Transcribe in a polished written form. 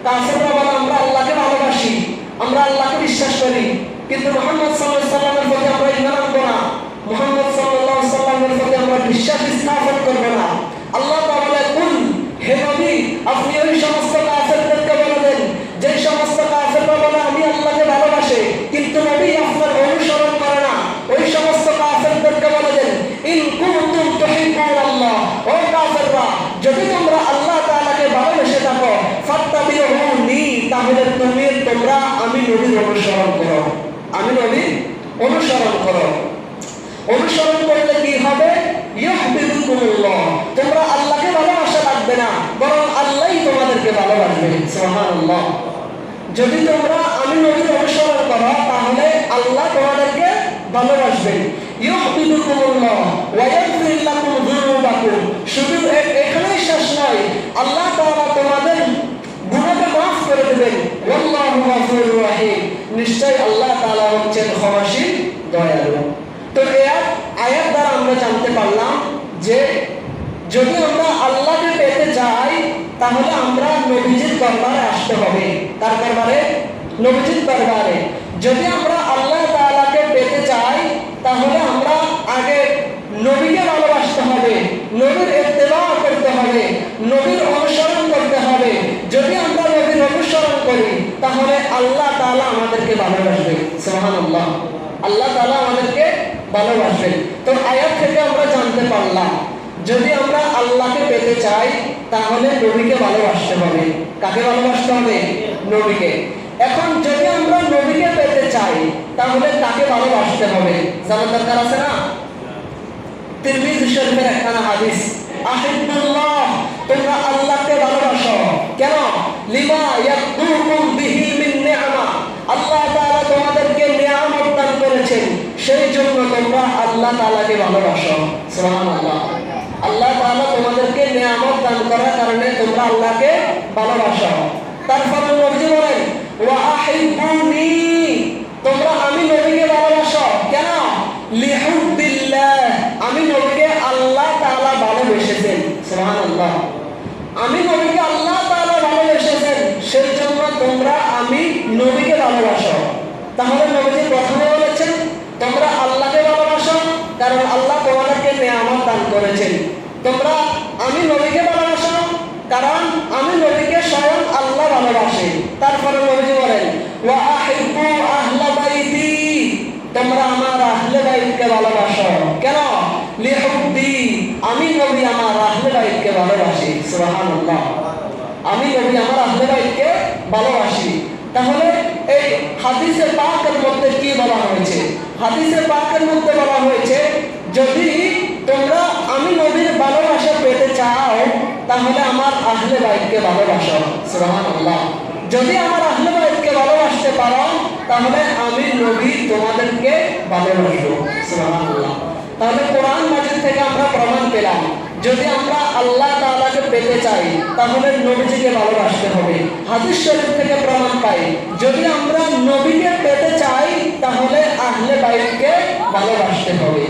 কাফেররা বলে আমরা আল্লাহকে ভালোবাসি, আমরা আল্লাহকে বিশ্বাস করি, কিন্তু মুহাম্মদ সাল্লাল্লাহু আলাইহি ওয়াসাল্লামের প্রতি আমরা ঈমান আনবো না, মুহাম্মদ সাল্লাল্লাহু আলাইহি ওয়াসাল্লামের প্রতি আমরা বিশ্বাস স্থাপন করব না। আল্লাহ তাআলা বলে, কুল, হে নবী আপনি ওই সমস্ত কাফেরদেরকে বলে দেন যে সমস্ত কাফেররা বলে আমি আল্লাহকে ভালোবাসে কিন্তু নবী আপনার অনুসরণ করে না, ওই সমস্ত কাফেরদেরকে বলে দেন, ইন কুনতুম তুহিব্বুনাল্লাহ, ও কাফেররা যদি তোমরা আল্লাহ তাআলাকে ভালোবেসে থাকো, ফাত্তাবিউনি, তাহলে তোমরা আমি নবীর অনুসরণ করো, আমি নবীর অনুসরণ করো। অনুসরণ করলে কি হবে? ইউহিব্বুকুমুল্লাহ, তোমরা আল্লাহকে ভালোবাসা লাগবে না, বরং আল্লাহই তোমাদেরকে ভালোবাসবে। সুবহানাল্লাহ। যদি তোমরা আমি নবীর অনুসরণ করো তাহলে আল্লাহ তোমাদেরকে ভালোবাসবেন। ইউহিব্বুকুমুল্লাহ ওয়া ইয়াগফির লাকুম যুনুবাকুম, শুধু এখানেই শেষ নয়, আল্লাহ তাআলা তোমাদের গুনাহকে মাফ করে দেবেন। আল্লাহু গফুরুর রহিম, নিশ্চয় আল্লাহ তাআলা হচ্ছেন ক্ষমাশীল, দয়ালু। তো এই আয়াত দ্বারা আমরা জানতে পারলাম যে যদি আমরা আল্লাহকে পেতে চাই তাহলে আমরা নবীজির দরবারে আসতে হবে। তার দরবারে, নবীজির দরবারে। যদি আমরা আল্লাহ তাআলাকে পেতে চাই তাহলে আমরা আগে নবীকে ভালোবাসতে হবে, নবীর ইত্তেবা করতে হবে, নবীর অনুসরণ করতে হবে। যদি আমরা নবীর অনুসরণ করি তাহলে আল্লাহ তাআলা আমাদেরকে ভালোবাসবে। সুবহানাল্লাহ, আল্লাহ তাআলা আমাদেরকে ভালোবাসবেন। তো আয়াত থেকে আমরা জানতে পারলাম যদি আমরা আল্লাহকে পেতে চাই তাহলে নবীকে ভালোবাসতে হবে। কাকে ভালোবাসতে হবে? নবীকে। এখন যদি আমরা নবীকে পেতে চাই তাহলে কাকে ভালোবাসতে হবে জানার দরকার আছে না? তিরমিজি শরীফের একখানা হাদিস, আহিব্বুল্লাহ, তোমরা আল্লাহকে ভালোবাসো। কেন? লিমা ইয়াকুম বিহি মিন নি'মা, আল্লাহ তাআলা তোমাদেরকে নিয়ামত দান করেছেন, সেই জন্য তোমরা আল্লাহ তাআলাকে ভালোবাসো। সুবহানাল্লাহ। আল্লাহ তাআলা তোমাদেরকে নিয়ামত দান করার কারণে তোমরা আল্লাহকে ভালোবাসো। তারপর নবী বলেন, ওয়া আহিব্বুনি, তোমরা আমি নবীকে ভালোবাসো। কেন? লিহুব্বিল্লাহ, আমি নবীকে আল্লাহ তাআলা ভালোবেসেছেন। সুবহানাল্লাহ। আমি নবীকে আল্লাহ তাআলা ভালোবেসেছেন, সেই জন্য তোমরা আমি নবীকে ভালোবাসো। তাহলে নবীজি প্রথমে বলেছেন তোমরা আল্লাহকে ভালোবাসো কারণ আল্লাহ তোমাদেরকে নিয়ামত দান করেছেন। তোমরা আমি নবীকে ভালোবাসো কারণ আমি নবীকে স্বয়ং আল্লাহ ভালোবাসে। তারপরে নবীজি বলেন, ওয়া আহিব্বু আহলা বাইতি, তোমরা আমার আহলে বাইতকে ভালোবাসো। কেন? লিহুব্বি, আমি নবী আমার আহলে বাইতকে ভালোবাসি। সুবহানাল্লাহ। আমি নবী আমার আহলে বাইতকে ভালোবাসি। তাহলে এই হাদিসে পাকের মধ্যে কি বলা হয়েছে? হাদিসে পাকের মধ্যে বলা হয়েছে যদি তোমরা আমি নবীর ভালোবাসা পেতে চাও তাহলে আমার আহলে বাইতকে ভালোবাসো। সুবহানাল্লাহ। যদি আমার আহলে বাইতকে ভালোবাসতে পারো তাহলে আমি নবী তোমাদেরকে ভালোবাসবো। সুবহানাল্লাহ। তাহলে কোরআন মাজিদ থেকে আমরা প্রমাণ পেলাম যদি আমরা আল্লাহ তাআলাকে পেতে চাই তাহলে নবীজিকে ভালোবাসতে হবে। হাদিস শরীফ থেকে প্রমাণ পাই যদি আমরা নবীকে পেতে চাই তাহলে আহলে বাইতকে ভালোবাসতে হবে।